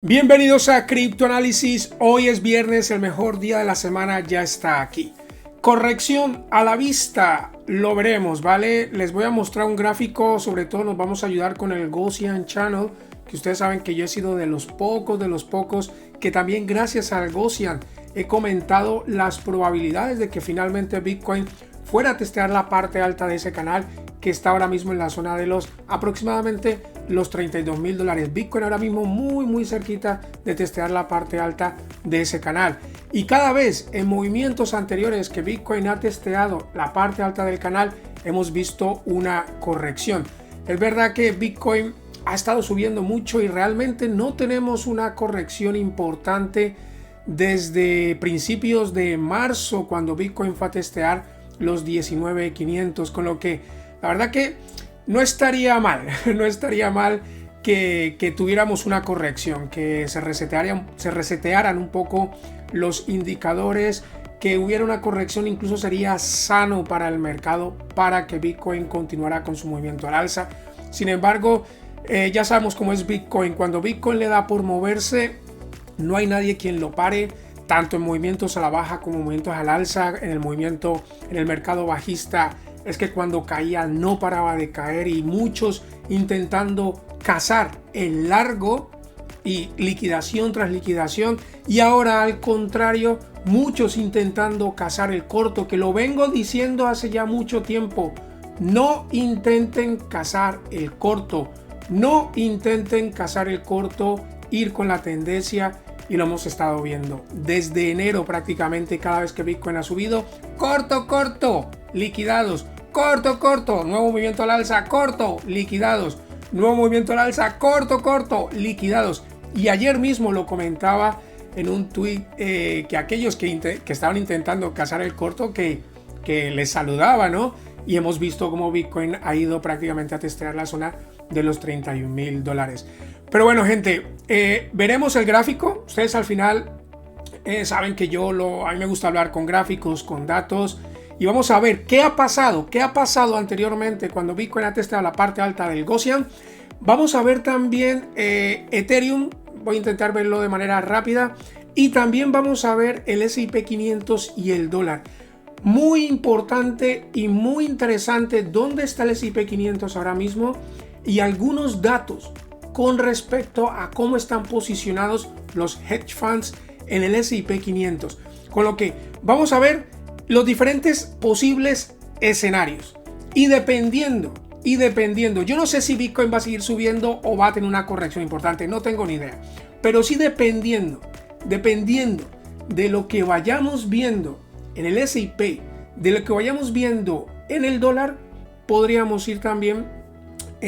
Bienvenidos a Criptoanálisis. Hoy es viernes, el mejor día de la semana ya está aquí. Corrección a la vista, lo veremos, ¿vale? Les voy a mostrar un gráfico, sobre todo nos vamos a ayudar con el Gaussian Channel, que ustedes saben que yo he sido de los pocos que también gracias al Gaussian he comentado las probabilidades de que finalmente Bitcoin fuera a testear la parte alta de ese canal, que está ahora mismo en la zona de los aproximadamente los $32,000. Bitcoin ahora mismo muy cerquita de testear la parte alta de ese canal. Y cada vez en movimientos anteriores que Bitcoin ha testeado la parte alta del canal, hemos visto una corrección. Es verdad que Bitcoin ha estado subiendo mucho y realmente no tenemos una corrección importante desde principios de marzo, cuando Bitcoin fue a testear los 19,500, con lo que la verdad que no estaría mal, que tuviéramos una corrección, que se resetearan un poco los indicadores, que hubiera una corrección. Incluso sería sano para el mercado, para que Bitcoin continuara con su movimiento al alza. Sin embargo, ya sabemos cómo es Bitcoin. Cuando Bitcoin le da por moverse, no hay nadie quien lo pare, tanto en movimientos a la baja como en movimientos al alza. En el mercado bajista, es que cuando caía no paraba de caer, y muchos intentando cazar el largo y liquidación tras liquidación, y ahora al contrario, muchos intentando cazar el corto, que lo vengo diciendo hace ya mucho tiempo. No intenten cazar el corto, no intenten cazar el corto, ir con la tendencia, y lo hemos estado viendo desde enero prácticamente. Cada vez que Bitcoin ha subido, corto, liquidados, corto, nuevo movimiento al alza, corto, liquidados, nuevo movimiento al alza, corto, liquidados. Y ayer mismo lo comentaba en un tweet, que aquellos que estaban intentando cazar el corto, que les saludaba, ¿no? Y hemos visto cómo Bitcoin ha ido prácticamente a testear la zona de los $31,000. Pero bueno, gente, veremos el gráfico. Ustedes al final saben que a mí me gusta hablar con gráficos, con datos. Y vamos a ver qué ha pasado anteriormente cuando Bitcoin ha testeado la parte alta del Gaussian. Vamos a ver también Ethereum. Voy a intentar verlo de manera rápida. Y también vamos a ver el S&P 500 y el dólar. Muy importante y muy interesante dónde está el S&P 500 ahora mismo, y algunos datos con respecto a cómo están posicionados los hedge funds en el S&P 500. Con lo que vamos a ver los diferentes posibles escenarios. Y dependiendo, yo no sé si Bitcoin va a seguir subiendo o va a tener una corrección importante, no tengo ni idea. Pero sí, dependiendo de lo que vayamos viendo en el S&P, de lo que vayamos viendo en el dólar, podríamos ir también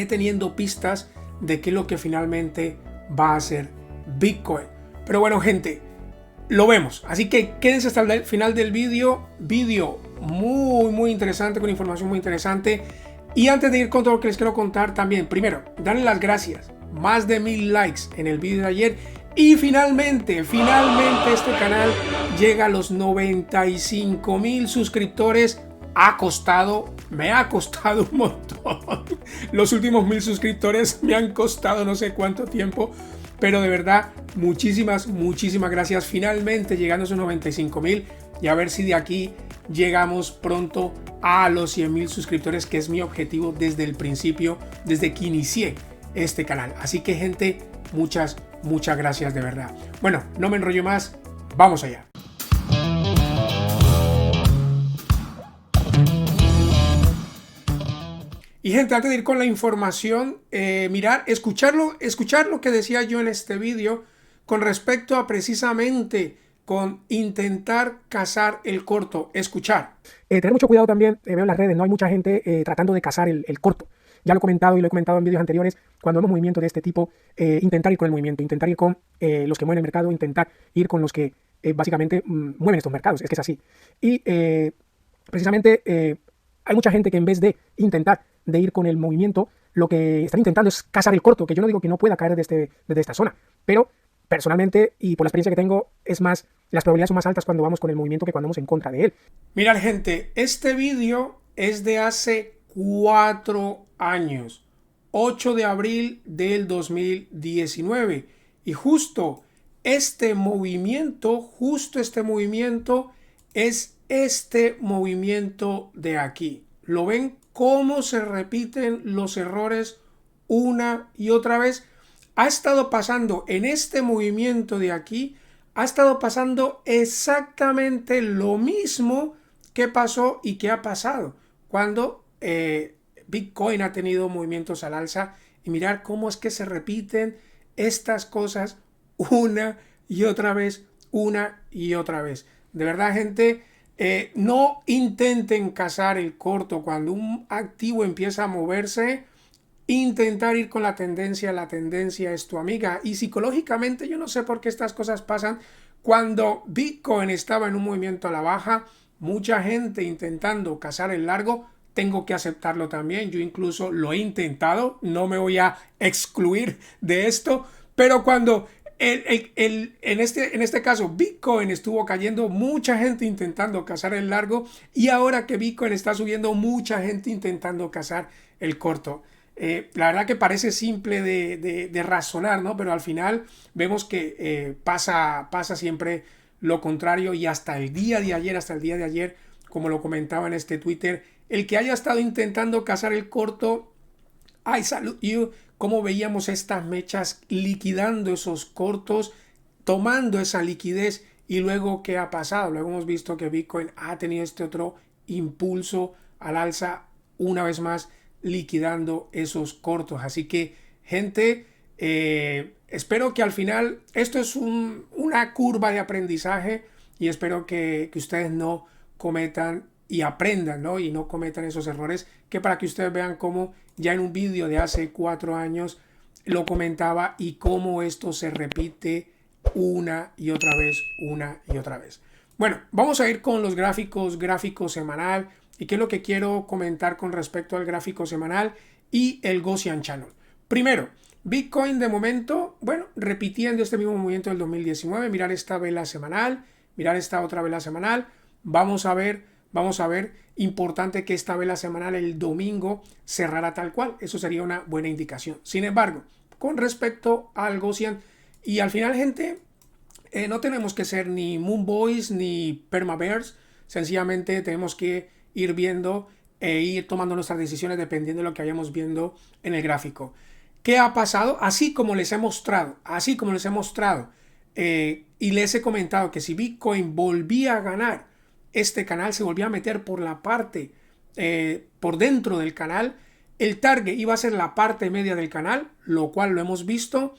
teniendo pistas de qué es lo que finalmente va a ser Bitcoin. Pero bueno, gente, lo vemos. Así que quédense hasta el final del vídeo muy interesante, con información muy interesante. Y antes de ir con todo lo que les quiero contar, también, primero, darle las gracias. Más de 1000 likes en el vídeo de ayer. Y finalmente este canal llega a los 95,000 suscriptores. Me ha costado un montón. Los últimos 1000 suscriptores me han costado no sé cuánto tiempo, pero de verdad, muchísimas gracias. Finalmente llegando a esos 95,000, y a ver si de aquí llegamos pronto a los 100,000 suscriptores, que es mi objetivo desde el principio, desde que inicié este canal. Así que, gente, muchas gracias de verdad. Bueno, no me enrollo más, vamos allá. Y, gente, antes de ir con la información, escuchar lo que decía yo en este vídeo con respecto a precisamente con intentar cazar el corto. Escuchar. Tener mucho cuidado también, veo en las redes, no hay mucha gente tratando de cazar el corto. Ya lo he comentado y lo he comentado en vídeos anteriores. Cuando vemos movimientos de este tipo, intentar ir con el movimiento, intentar ir con los que mueven el mercado, intentar ir con los que básicamente mueven estos mercados. Es que es así. Y precisamente hay mucha gente que, en vez de intentar de ir con el movimiento, lo que están intentando es cazar el corto, que yo no digo que no pueda caer desde esta zona, pero personalmente, y por la experiencia que tengo, las probabilidades son más altas cuando vamos con el movimiento que cuando vamos en contra de él. Mirad, gente, este vídeo es de hace 4 años, 8 de abril del 2019. Y justo este movimiento es este movimiento de aquí. ¿Lo ven cómo se repiten los errores una y otra vez? Ha estado pasando en este movimiento de aquí, ha estado pasando exactamente lo mismo que pasó y que ha pasado cuando Bitcoin ha tenido movimientos al alza, y mirar cómo es que se repiten estas cosas una y otra vez, una y otra vez. De verdad, gente, no intenten cazar el corto cuando un activo empieza a moverse. Intentar ir con la tendencia es tu amiga. Y psicológicamente yo no sé por qué estas cosas pasan. Cuando Bitcoin estaba en un movimiento a la baja, mucha gente intentando cazar el largo, tengo que aceptarlo también. Yo incluso lo he intentado, no me voy a excluir de esto, pero cuando en este caso Bitcoin estuvo cayendo, mucha gente intentando cazar el largo, y ahora que Bitcoin está subiendo, mucha gente intentando cazar el corto. La verdad que parece simple de razonar, ¿no? Pero al final vemos que pasa siempre lo contrario, y hasta el día de ayer, como lo comentaba en este Twitter, el que haya estado intentando cazar el corto, I salute you. Como veíamos estas mechas liquidando esos cortos, tomando esa liquidez, y luego ¿qué ha pasado? Luego hemos visto que Bitcoin ha tenido este otro impulso al alza, una vez más liquidando esos cortos. Así que, gente, espero que al final esto es una curva de aprendizaje, y espero que ustedes no cometan y aprendan, ¿no? Y no cometan esos errores, que para que ustedes vean cómo ya en un vídeo de hace 4 años lo comentaba, y cómo esto se repite una y otra vez. Bueno, vamos a ir con los gráfico semanal, y qué es lo que quiero comentar con respecto al gráfico semanal y el Gaussian Channel. Primero, Bitcoin de momento, bueno, repitiendo este mismo movimiento del 2019, mirar esta vela semanal, mirar esta otra vela semanal. Vamos a ver, importante que esta vela semanal el domingo cerrara tal cual, eso sería una buena indicación. Sin embargo, con respecto al Gaussian, y al final, gente, no tenemos que ser ni Moon Boys ni Perma Bears, sencillamente tenemos que ir viendo e ir tomando nuestras decisiones dependiendo de lo que vayamos viendo en el gráfico. ¿Qué ha pasado? Así como les he mostrado, y les he comentado que si Bitcoin volvía a ganar este canal, se volvía a meter por la parte, por dentro del canal, el target iba a ser la parte media del canal, lo cual lo hemos visto,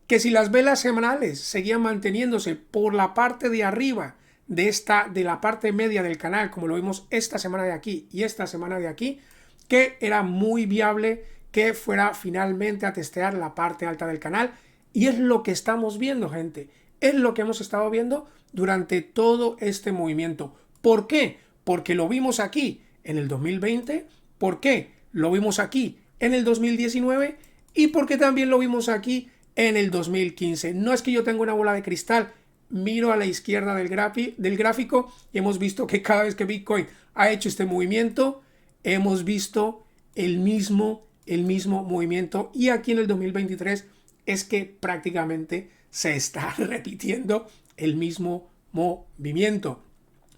que si las velas semanales seguían manteniéndose por la parte de arriba de la parte media del canal, como lo vimos esta semana de aquí y esta semana de aquí, que era muy viable que fuera finalmente a testear la parte alta del canal. Y es lo que estamos viendo, gente, es lo que hemos estado viendo durante todo este movimiento. ¿Por qué? Porque lo vimos aquí en el 2020, ¿por qué? Lo vimos aquí en el 2019, y porque también lo vimos aquí en el 2015. No es que yo tenga una bola de cristal, miro a la izquierda del gráfico, y hemos visto que cada vez que Bitcoin ha hecho este movimiento, hemos visto el mismo movimiento, y aquí en el 2023 es que prácticamente se está repitiendo el mismo movimiento.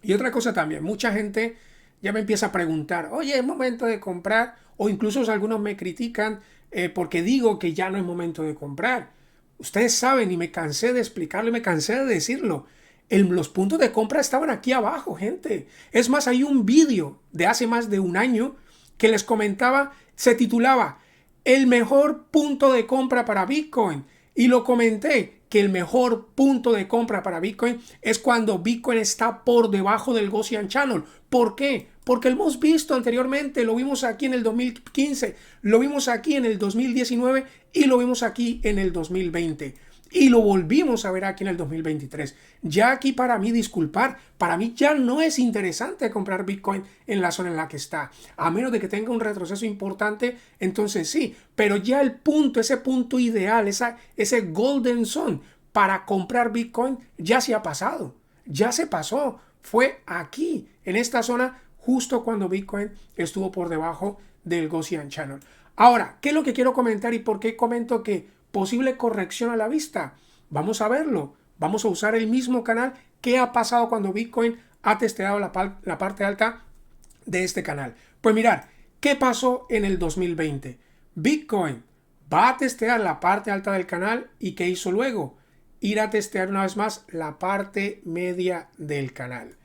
Y otra cosa también, mucha gente ya me empieza a preguntar, oye, ¿es momento de comprar? O incluso algunos me critican porque digo que ya no es momento de comprar. Ustedes saben, y me cansé de explicarlo y me cansé de decirlo, los puntos de compra estaban aquí abajo, gente. Es más, hay un vídeo de hace más de un año que les comentaba, se titulaba El mejor punto de compra para Bitcoin. Y lo comenté, que el mejor punto de compra para Bitcoin es cuando Bitcoin está por debajo del Gaussian Channel. ¿Por qué? Porque lo hemos visto anteriormente, lo vimos aquí en el 2015, lo vimos aquí en el 2019 y lo vimos aquí en el 2020. Y lo volvimos a ver aquí en el 2023. Ya aquí, para mí, disculpar, para mí ya no es interesante comprar Bitcoin en la zona en la que está. A menos de que tenga un retroceso importante, entonces sí. Pero ya el punto, ese punto ideal, ese golden zone para comprar Bitcoin ya se ha pasado. Ya se pasó. Fue aquí, en esta zona, justo cuando Bitcoin estuvo por debajo del Gaussian Channel. Ahora, ¿qué es lo que quiero comentar y por qué comento que posible corrección a la vista? Vamos a verlo. Vamos a usar el mismo canal. ¿Qué ha pasado cuando Bitcoin ha testeado la parte alta de este canal? Pues mirar, ¿qué pasó en el 2020? Bitcoin va a testear la parte alta del canal y ¿qué hizo luego? Ir a testear una vez más la parte media del canal.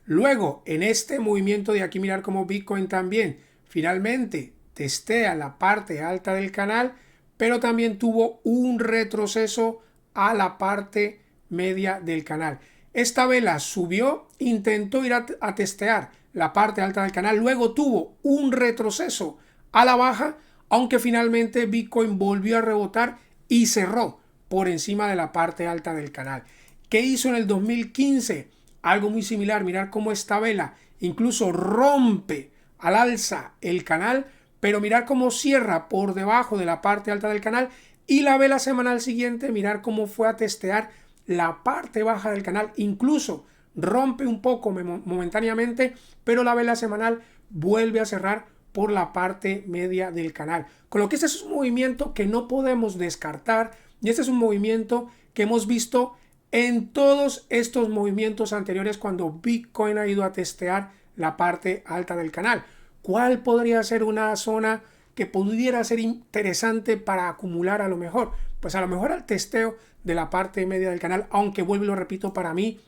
Luego, en este movimiento de aquí, mirar cómo Bitcoin también finalmente testea la parte alta del canal, pero también tuvo un retroceso a la parte media del canal. Esta vela subió, intentó ir a testear la parte alta del canal, luego tuvo un retroceso a la baja, aunque finalmente Bitcoin volvió a rebotar y cerró por encima de la parte alta del canal. ¿Qué hizo en el 2015? Algo muy similar. Mirar cómo esta vela incluso rompe al alza el canal, pero mirar cómo cierra por debajo de la parte alta del canal, y la vela semanal siguiente, mirar cómo fue a testear la parte baja del canal, incluso rompe un poco momentáneamente, pero la vela semanal vuelve a cerrar por la parte media del canal. Con lo que este es un movimiento que no podemos descartar, y este es un movimiento que hemos visto en todos estos movimientos anteriores cuando Bitcoin ha ido a testear la parte alta del canal. ¿Cuál podría ser una zona que pudiera ser interesante para acumular a lo mejor? Pues a lo mejor al testeo de la parte media del canal, aunque vuelvo y lo repito, para mí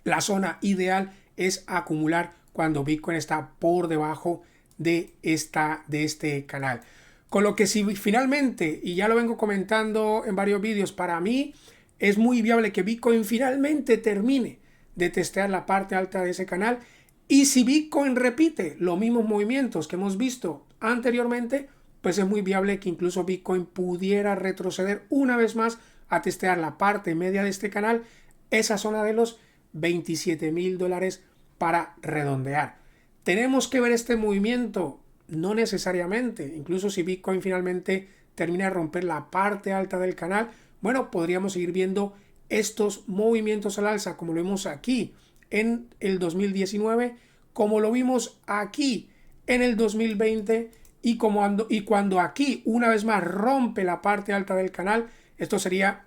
la zona ideal es acumular cuando Bitcoin está por debajo de este canal. Con lo que si finalmente, y ya lo vengo comentando en varios vídeos, para mí es muy viable que Bitcoin finalmente termine de testear la parte alta de ese canal, y si Bitcoin repite los mismos movimientos que hemos visto anteriormente, pues es muy viable que incluso Bitcoin pudiera retroceder una vez más a testear la parte media de este canal, esa zona de los $27,000 para redondear. ¿Tenemos que ver este movimiento? No necesariamente. Incluso si Bitcoin finalmente termina de romper la parte alta del canal, bueno, podríamos seguir viendo estos movimientos al alza, como lo vimos aquí en el 2019, como lo vimos aquí en el 2020, y cuando aquí una vez más rompe la parte alta del canal, esto sería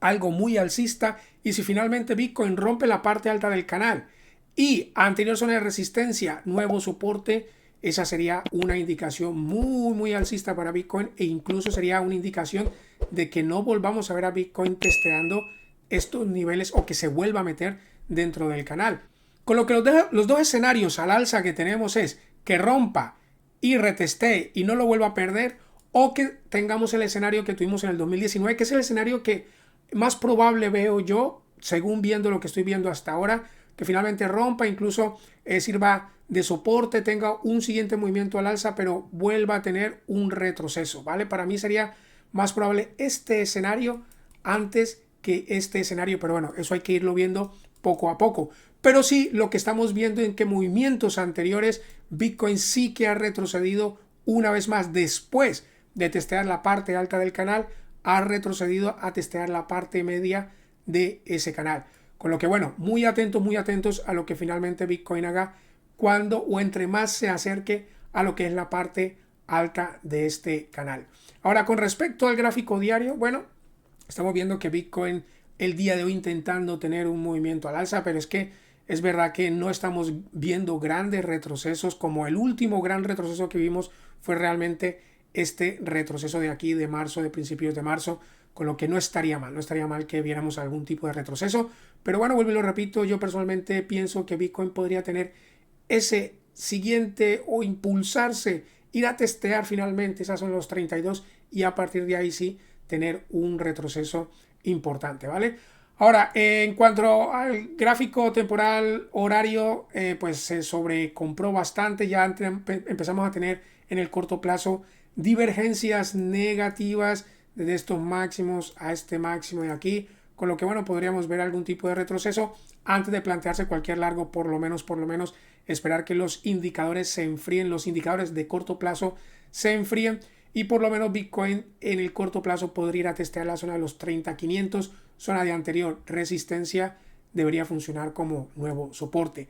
algo muy alcista. Y si finalmente Bitcoin rompe la parte alta del canal y anterior zona de resistencia, nuevo soporte, esa sería una indicación muy alcista para Bitcoin, e incluso sería una indicación de que no volvamos a ver a Bitcoin testeando estos niveles o que se vuelva a meter dentro del canal. Con lo que los dos escenarios al alza que tenemos es que rompa y retestee y no lo vuelva a perder, o que tengamos el escenario que tuvimos en el 2019, que es el escenario que más probable veo yo, según viendo lo que estoy viendo hasta ahora, que finalmente rompa, incluso sirva de soporte, tenga un siguiente movimiento al alza, pero vuelva a tener un retroceso, ¿vale? Para mí sería más probable este escenario antes que este escenario, pero bueno, eso hay que irlo viendo poco a poco. Pero sí, lo que estamos viendo en que movimientos anteriores, Bitcoin sí que ha retrocedido una vez más después de testear la parte alta del canal, ha retrocedido a testear la parte media de ese canal. Con lo que bueno, muy atentos a lo que finalmente Bitcoin haga cuando o entre más se acerque a lo que es la parte alta de este canal. Ahora, con respecto al gráfico diario, bueno, estamos viendo que Bitcoin el día de hoy intentando tener un movimiento al alza, pero es que es verdad que no estamos viendo grandes retrocesos, como el último gran retroceso que vimos fue realmente este retroceso de aquí de marzo, de principios de marzo, con lo que no estaría mal que viéramos algún tipo de retroceso. Pero bueno, vuelvo y lo repito, yo personalmente pienso que Bitcoin podría tener ese siguiente o impulsarse, ir a testear finalmente, esas son los 32, y a partir de ahí sí tener un retroceso importante, ¿vale? Ahora, en cuanto al gráfico temporal horario, pues se sobrecompró bastante, ya empezamos a tener en el corto plazo divergencias negativas desde estos máximos a este máximo de aquí, con lo que bueno, podríamos ver algún tipo de retroceso antes de plantearse cualquier largo, por lo menos esperar que los indicadores se enfríen, los indicadores de corto plazo se enfríen, y por lo menos Bitcoin en el corto plazo podría ir a testear la zona de los 30.500, zona de anterior resistencia, debería funcionar como nuevo soporte.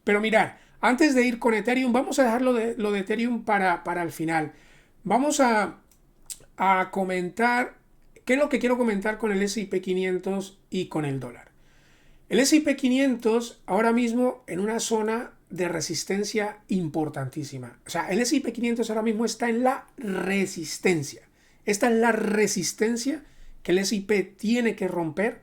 Pero mirad, antes de ir con Ethereum, vamos a dejar lo de Ethereum para el final. Vamos a comentar ¿qué es lo que quiero comentar con el S&P 500 y con el dólar? El S&P 500 ahora mismo en una zona de resistencia importantísima. O sea, el S&P 500 ahora mismo está en la resistencia. Esta es la resistencia que el S&P tiene que romper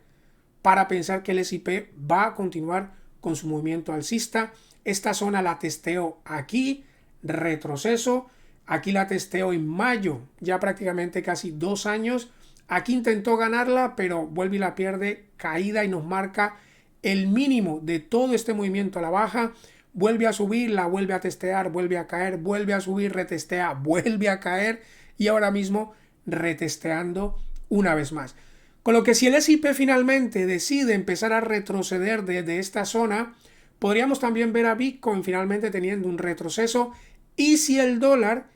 para pensar que el S&P va a continuar con su movimiento alcista. Esta zona la testeo aquí, retroceso. Aquí la testeo en mayo, ya prácticamente casi 2 años. Aquí intentó ganarla, pero vuelve y la pierde, caída, y nos marca el mínimo de todo este movimiento a la baja. Vuelve a subir, la vuelve a testear, vuelve a caer, vuelve a subir, retestea, vuelve a caer, y ahora mismo retesteando una vez más. Con lo que si el S&P finalmente decide empezar a retroceder desde esta zona, podríamos también ver a Bitcoin finalmente teniendo un retroceso. Y si el dólar,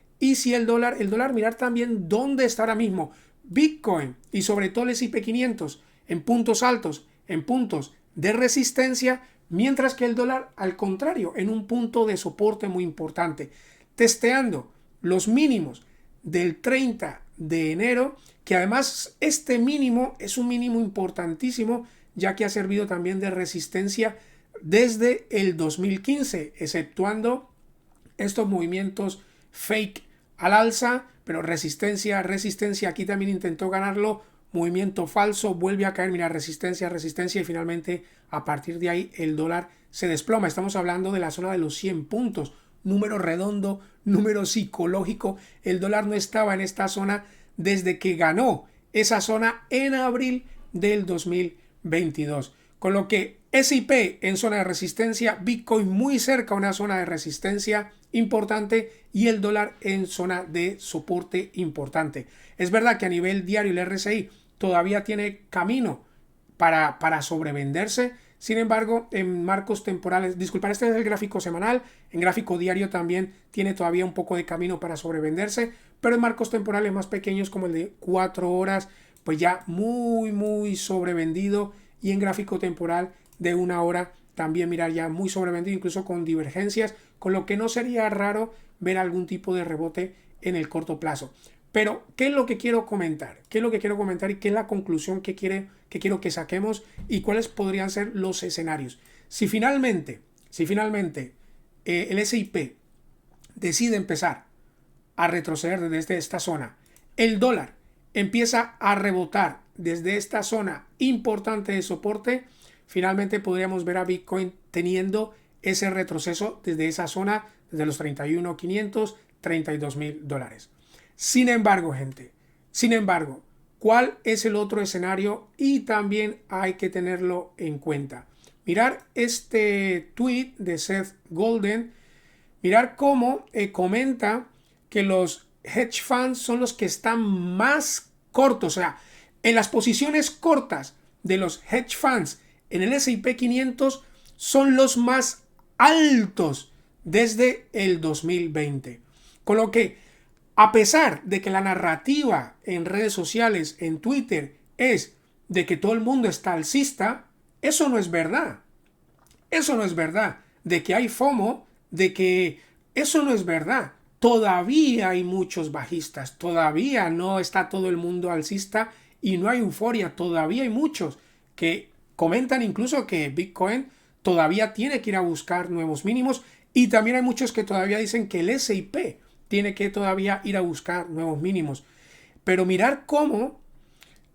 mirar también dónde está ahora mismo Bitcoin y sobre todo el S&P 500 en puntos altos, en puntos de resistencia, mientras que el dólar, al contrario, en un punto de soporte muy importante, testeando los mínimos del 30 de enero, que además este mínimo es un mínimo importantísimo, ya que ha servido también de resistencia desde el 2015, exceptuando estos movimientos fake al alza, pero resistencia, aquí también intentó ganarlo, movimiento falso, vuelve a caer, mira, resistencia, y finalmente a partir de ahí el dólar se desploma. Estamos hablando de la zona de los 100 puntos, número redondo, número psicológico. El dólar no estaba en esta zona desde que ganó esa zona en abril del 2022. Con lo que S&P en zona de resistencia, Bitcoin muy cerca a una zona de resistencia importante y el dólar en zona de soporte importante. Es verdad que a nivel diario el RSI todavía tiene camino para sobrevenderse. Sin embargo, en marcos temporales, disculpad, este es el gráfico semanal, en gráfico diario también tiene todavía un poco de camino para sobrevenderse, pero en marcos temporales más pequeños como el de 4 horas, pues ya muy sobrevendido, y en gráfico temporal de 1 hora también mirar ya muy sobrevendido, incluso con divergencias, con lo que no sería raro ver algún tipo de rebote en el corto plazo. Pero, ¿qué es lo que quiero comentar? ¿Qué es lo que quiero comentar y qué es la conclusión que quiero que saquemos y cuáles podrían ser los escenarios? Si finalmente el S&P decide empezar a retroceder desde esta zona, el dólar empieza a rebotar desde esta zona importante de soporte, finalmente podríamos ver a Bitcoin teniendo ese retroceso desde esa zona, desde los 31.500, $32,000. Sin embargo, gente, ¿cuál es el otro escenario? Y también hay que tenerlo en cuenta. Mirar este tweet de Seth Golden, mirar cómo comenta que los hedge funds son los que están más cortos. O sea, en las posiciones cortas de los hedge funds en el S&P 500 son los más altos desde el 2020. Con lo que, a pesar de que la narrativa en redes sociales, en Twitter, es de que todo el mundo está alcista, eso no es verdad. Eso no es verdad. De que hay FOMO, de que eso no es verdad. Todavía hay muchos bajistas, todavía no está todo el mundo alcista y no hay euforia. Todavía hay muchos que comentan incluso que Bitcoin todavía tiene que ir a buscar nuevos mínimos, y también hay muchos que todavía dicen que el S&P tiene que todavía ir a buscar nuevos mínimos. Pero mirar cómo,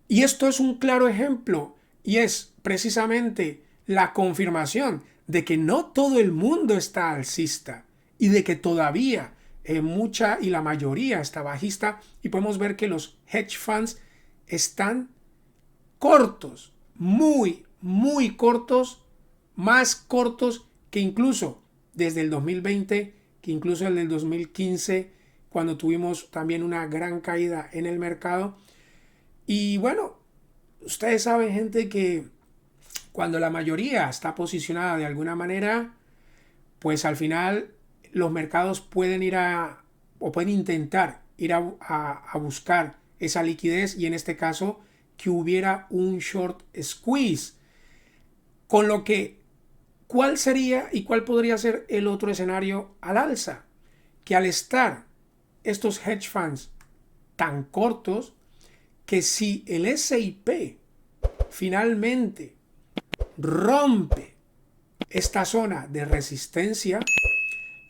y esto es un claro ejemplo, y es precisamente la confirmación de que no todo el mundo está alcista y de que todavía mucha y la mayoría está bajista, y podemos ver que los hedge funds están cortos, muy cortos, más cortos que incluso desde el 2020, que incluso el del 2015, cuando tuvimos también una gran caída en el mercado. Y bueno, ustedes saben, gente, que cuando la mayoría está posicionada de alguna manera, pues al final los mercados pueden pueden intentar ir a buscar esa liquidez, y en este caso que hubiera un short squeeze. Con lo que, ¿cuál sería y cuál podría ser el otro escenario al alza? Que al estar estos hedge funds tan cortos, que si el S&P finalmente rompe esta zona de resistencia,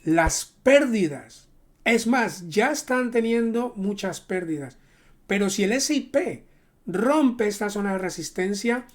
las pérdidas, es más, ya están teniendo muchas pérdidas, pero si el S&P rompe esta zona de resistencia,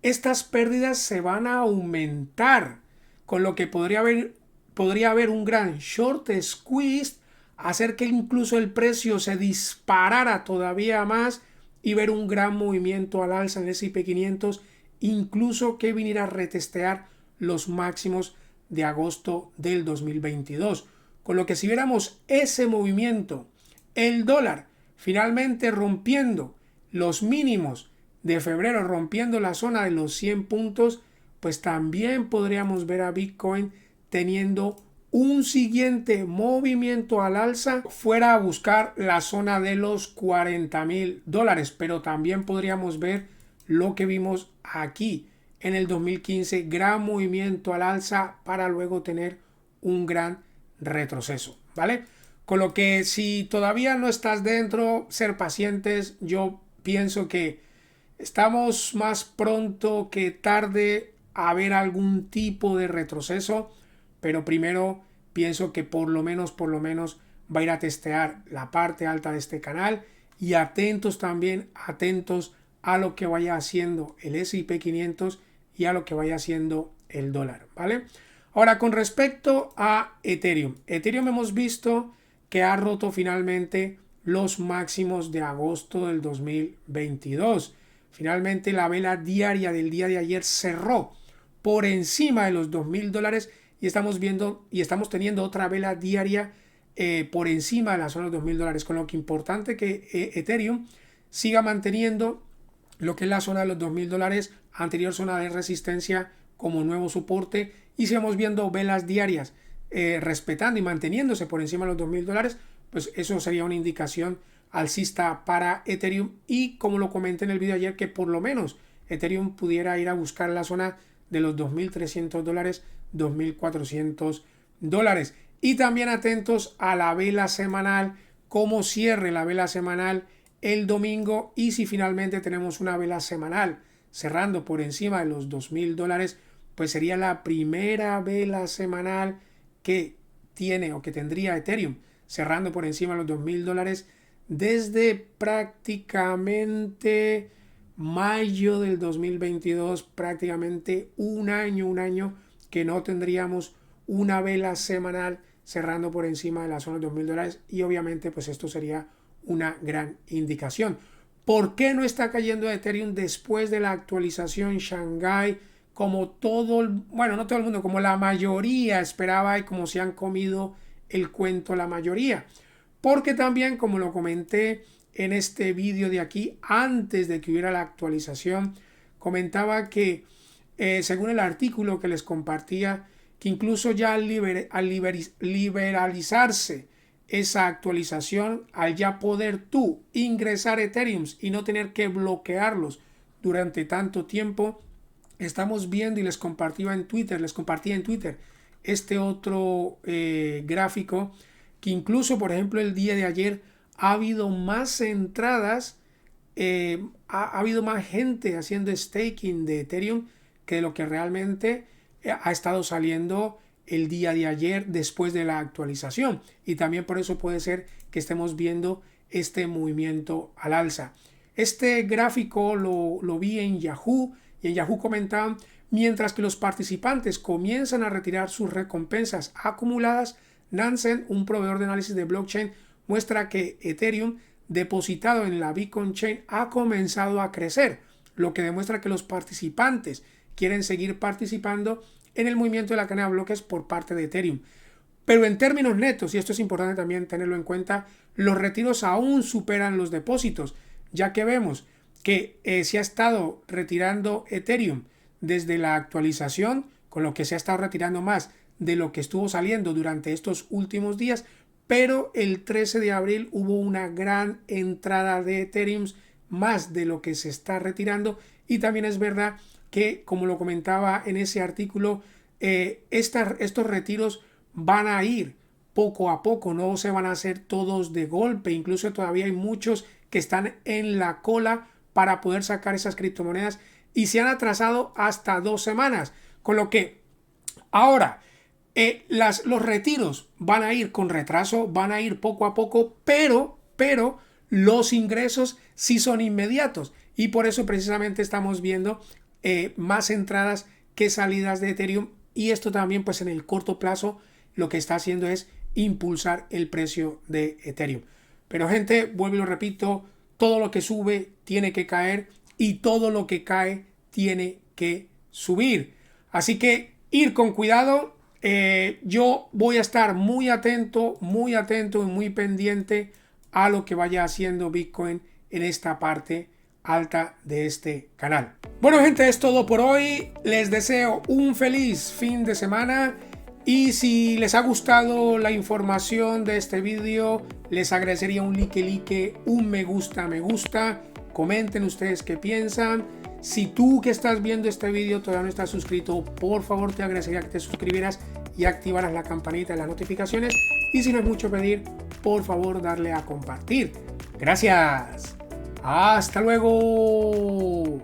estas pérdidas se van a aumentar, con lo que podría haber un gran short squeeze, hacer que incluso el precio se disparara todavía más y ver un gran movimiento al alza en el S&P 500, incluso que viniera a retestear los máximos de agosto del 2022. Con lo que si viéramos ese movimiento, el dólar finalmente rompiendo los mínimos de febrero, rompiendo la zona de los 100 puntos, pues también podríamos ver a Bitcoin teniendo un siguiente movimiento al alza, fuera a buscar la zona de los $40,000, pero también podríamos ver lo que vimos aquí en el 2015, gran movimiento al alza para luego tener un gran retroceso, ¿vale? Con lo que si todavía no estás dentro, ser pacientes. Yo pienso que estamos más pronto que tarde a ver algún tipo de retroceso, pero primero pienso que por lo menos va a ir a testear la parte alta de este canal, y atentos a lo que vaya haciendo el S&P 500 y a lo que vaya haciendo el dólar, ¿vale? Ahora, con respecto a Ethereum hemos visto que ha roto finalmente los máximos de agosto del 2022. Finalmente la vela diaria del día de ayer cerró por encima de los $2,000 y estamos teniendo otra vela diaria por encima de la zona de los $2,000, con lo que importante que Ethereum siga manteniendo lo que es la zona de los $2,000, anterior zona de resistencia, como nuevo soporte, y sigamos viendo velas diarias respetando y manteniéndose por encima de los $2,000, pues eso sería una indicación alcista para Ethereum. Y como lo comenté en el video ayer, que por lo menos Ethereum pudiera ir a buscar la zona de los $2,300, $2,400. Y también atentos a la vela semanal, cómo cierre la vela semanal el domingo, y si finalmente tenemos una vela semanal cerrando por encima de los $2,000, pues sería la primera vela semanal que tiene o que tendría Ethereum cerrando por encima de los $2,000 desde prácticamente mayo del 2022, prácticamente un año que no tendríamos una vela semanal cerrando por encima de la zona de $2,000, y obviamente pues esto sería una gran indicación. ¿Por qué no está cayendo Ethereum después de la actualización Shanghai? Como no todo el mundo, como la mayoría esperaba y como se han comido el cuento la mayoría. Porque también, como lo comenté en este vídeo de aquí, antes de que hubiera la actualización, comentaba que según el artículo que les compartía, que incluso ya al liberalizarse esa actualización, al ya poder tú ingresar Ethereum y no tener que bloquearlos durante tanto tiempo, estamos viendo, y les compartía en Twitter este otro gráfico, que incluso, por ejemplo, el día de ayer ha habido más entradas, ha habido más gente haciendo staking de Ethereum que lo que realmente ha estado saliendo el día de ayer después de la actualización, y también por eso puede ser que estemos viendo este movimiento al alza. Este gráfico lo vi en Yahoo, y en Yahoo comentaban: mientras que los participantes comienzan a retirar sus recompensas acumuladas, Nansen, un proveedor de análisis de blockchain, muestra que Ethereum depositado en la Bitcoin Chain ha comenzado a crecer, lo que demuestra que los participantes quieren seguir participando en el movimiento de la cadena de bloques por parte de Ethereum. Pero en términos netos, y esto es importante también tenerlo en cuenta, los retiros aún superan los depósitos, ya que vemos que se ha estado retirando Ethereum desde la actualización, con lo que se ha estado retirando más de lo que estuvo saliendo durante estos últimos días, pero el 13 de abril hubo una gran entrada de Ethereum, más de lo que se está retirando. Y también es verdad que, como lo comentaba en ese artículo, estos retiros van a ir poco a poco, no se van a hacer todos de golpe. Incluso todavía hay muchos que están en la cola para poder sacar esas criptomonedas y se han atrasado hasta 2 semanas. Con lo que ahora los retiros van a ir con retraso, van a ir poco a poco, pero los ingresos sí son inmediatos. Y por eso precisamente estamos viendo más entradas que salidas de Ethereum. Y esto también pues en el corto plazo lo que está haciendo es impulsar el precio de Ethereum. Pero gente, vuelvo y lo repito, todo lo que sube tiene que caer y todo lo que cae tiene que subir. Así que ir con cuidado. Yo voy a estar muy atento y muy pendiente a lo que vaya haciendo Bitcoin en esta parte alta de este canal. Bueno gente, es todo por hoy. Les deseo un feliz fin de semana y si les ha gustado la información de este vídeo, les agradecería un like, un me gusta. Comenten ustedes qué piensan. Si tú que estás viendo este vídeo todavía no estás suscrito, por favor te agradecería que te suscribieras y activaras la campanita de las notificaciones. Y si no es mucho pedir, por favor darle a compartir. Gracias. Hasta luego.